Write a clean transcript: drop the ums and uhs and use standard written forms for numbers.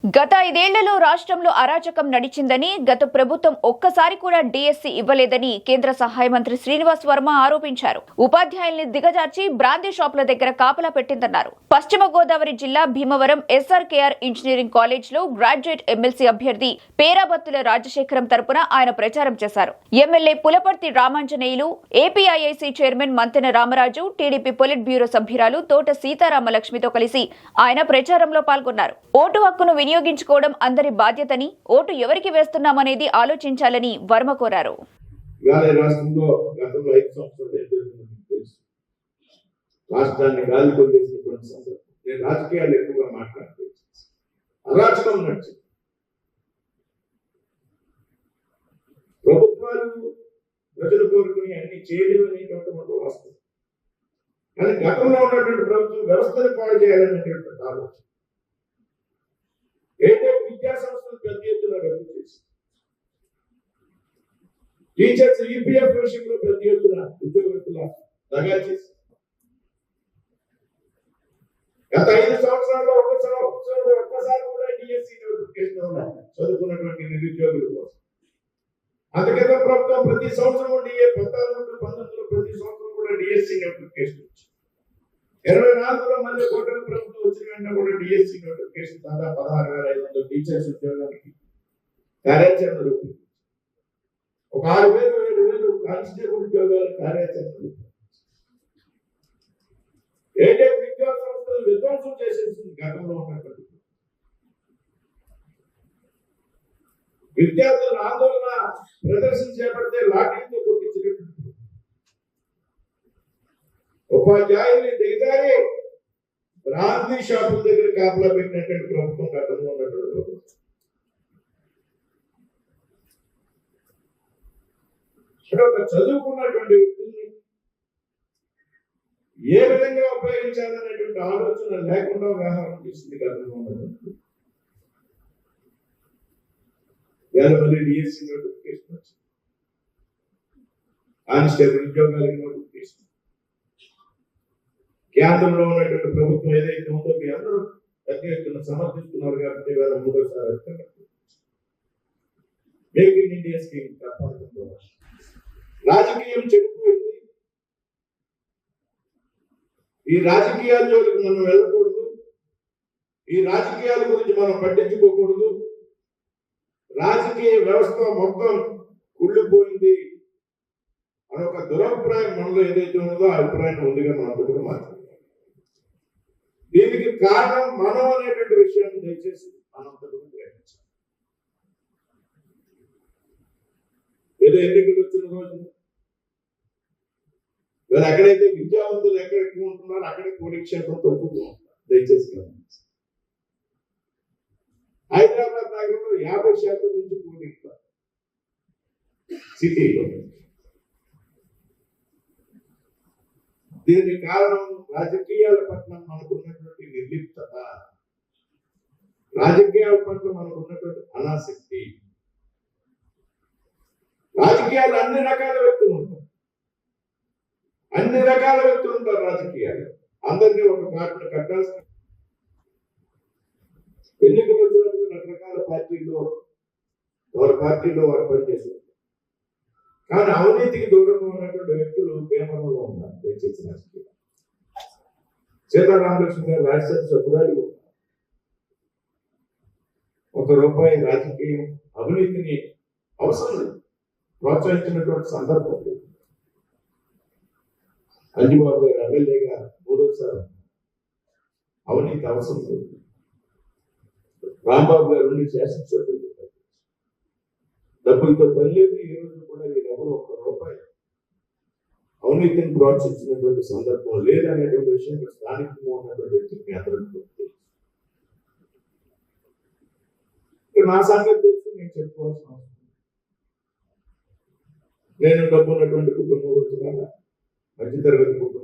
గత 5 ఏళ్లలో రాష్ట్రంలో అరాచకం నడిచిందని, గత ప్రభుత్వం ఒక్కసారి కూడా డిఎస్సి ఇవ్వలేదని కేంద్ర సహాయ మంత్రి శ్రీనివాస్ వర్మ ఆరోపించారు. ఉపాధ్యాయుల్ని దిగజార్చి బ్రాందీ షాపుల దగ్గర కాపలా పెట్టిందన్నారు. పశ్చిమ గోదావరి జిల్లా భీమవరం ఎస్ఆర్కేఆర్ ఇంజనీరింగ్ కాలేజ్ లో గ్రాడ్యుయేట్ ఎమ్మెల్సీ అభ్యర్థి పేరాబత్తుల రాజశేఖరం తరపున ఆయన ప్రచారం చేశారు. MLA Pulaparthi Ramanjaneyulu, APIIC chairman Mantena Ramaraju, TDP polit bureau సభ్యురాలు తోట సీతారామలక్ష్మితో కలిసి ఆయన ప్రచారంలో పాల్గొన్నారు. ఓటు హక్కును వినియోగించుకోవడం అందరి బాధ్యతని, ఓటు ఎవరికి వేస్తున్నామనేది ఆలోచించాలని వర్మ కోరారు. రాష్ట్రాన్ని గాలి కొద్దేసినటువంటి సందర్భం నేను రాజకీయాలు ఎక్కువగా మాట్లాడుతూ అరాచకం నడిచింది. ప్రభుత్వాలు ప్రజలు కోరుకుని అన్ని చేయలేవు అనేటువంటి మాట వాస్తవం. కానీ గతంలో ఉన్నటువంటి ప్రభుత్వం వ్యవస్థను పాడు చేయాలనేటువంటి ఆలోచన ఏదో విద్యా సంస్థలు పెద్ద ఎత్తున రద్దు చేసి టీచర్స్ ఈపీఎఫ్ విషయంలో పెద్ద ఎత్తున ఉద్యోగస్తుల దగా చేసి గత 5 సంవత్సరాల్లో ఒక్కసారి కూడా డిఎస్సి నోటిఫికేషన్ ఉన్నాయి చదువుకున్నటువంటి నిరుద్యోగుల కోసం. అందుకే ప్రభుత్వం ప్రతి సంవత్సరం 14-19 ప్రతి సంవత్సరం కూడా డిఎస్సి నోటిఫికేషన్ వచ్చింది. 24లో మళ్ళీ కూటమి ప్రభుత్వం వచ్చిన వెంటనే కూడా డిఎస్సి నోటిఫికేషన్ దాదాపు 16,500 టీచర్స్ ఉద్యోగానికి కార్యాచరణ రూపొందించారు. ఒక 6,000-7,000 కానిస్టేబుల్ ఉద్యోగాల కార్యాచరణ రూపొందించారు. ఏదైతే విద్యా సంస్థలు విధ్వంసం చేసేసింది గతంలో ఉన్నటువంటి విద్యార్థులను ఆందోళన ప్రదర్శన చేపడితే లాఠీలతో కొట్టించినటువంటి ఉపాధ్యాయుల్ని దిగజారి బ్రాందీ షాపుల దగ్గర కాపలా పెట్టినటువంటి ప్రభుత్వం గతంలో ఉన్నటువంటి ప్రభుత్వం. ఒక చదువుకున్నటువంటి వ్యక్తుల్ని ఏ విధంగా ఉపయోగించాలనేటువంటి ఆలోచన లేకుండా వ్యవహారం చేసింది గతంలో ఉన్నటువంటి. మళ్ళీ డిఎస్సి నోటిఫికేషన్ వచ్చింది, కానిస్టేబుల్ ఉద్యోగాలకి నోటిఫికేషన్. కేంద్రంలో ఉన్నటువంటి ప్రభుత్వం ఏదైతే ఉందో మీ అందరూ పెద్ద ఎత్తున సమర్థిస్తున్నారు కాబట్టి వేరే 3సారి మేక్ ఇన్ ఇండియా స్కీమ్ తప్పకుండా. రాజకీయం చెడిపోయింది. ఈ రాజకీయాల జోలికి మనం వెళ్ళకూడదు. ఈ రాజకీయాల గురించి మనం పట్టించుకోకూడదు. రాజకీయ వ్యవస్థ మొత్తం కుళ్ళిపోయింది అని ఒక దురభిప్రాయం మనలో ఏదైతే ఉన్నదో ఆ అభిప్రాయం ముందుగా మనతో కూడా మాట్లాడాలి. దీనికి కారణం మనం అనేటువంటి విషయాన్ని దయచేసి మనంతా కూడా గ్రహించాలి. ఏదో ఎన్నికలు వచ్చిన రోజు వీళ్ళు ఎక్కడైతే విద్యావంతులు ఎక్కడ ఎక్కువ ఉంటున్నారో అక్కడే కోడిక్షేత్రం తొక్కుతూ ఉంటారు. దయచేసి గమనించాలి. హైదరాబాద్ నగరంలో 50% నుంచి కోడిస్తారు సిటీలో. దీనికి కారణం రాజకీయాల పట్ల మనకున్నటువంటి నిర్లిప్తత, రాజకీయాల పట్ల మనకున్నటువంటి అనాసక్తి. రాజకీయాలు అన్ని రకాల వ్యక్తులు ఉంటారు, రాజకీయాలు అందరినీ ఒక పార్టీని కట్టాల్సిన. ఎన్నికలు వచ్చినప్పుడు రకరకాల పార్టీలో వారి పనిచేస్తారు. కానీ అవినీతికి దూరంగా ఉన్నటువంటి వ్యక్తులు కేంద్రంలో ఉన్నారు. దయచేసి రాజకీయ సీతారామలక్ష్మి గారు రాజ్యసభ సభ్యురాలు ఉన్నారు. ₹1 రాజకీయం అవినీతిని అవసరం ప్రోత్సహించినటువంటి సందర్భం లేదు. అంజుబాబు గారు ఎమ్మెల్యేగా 3సారి అవినీతి అవసరం లేదు. రాంబాబు గారు ఉండి శాసనసభ్యులు డబ్బులతో పని లేదు. ఈ రోజు కూడా వీరెవరు ₹1 అవినీతిని ప్రోత్సహించినటువంటి సందర్భం లేదనేటువంటి విషయం స్థానికంగా ఉన్నటువంటి వ్యక్తికి అందరికీ నా సంగతి తెలుసు. నేను చెప్పుకోవాల్సిన అవసరం. నేను డబ్బు ఉన్నటువంటి కుటుంబం వచ్చిన మధ్యతరగతి కుటుంబం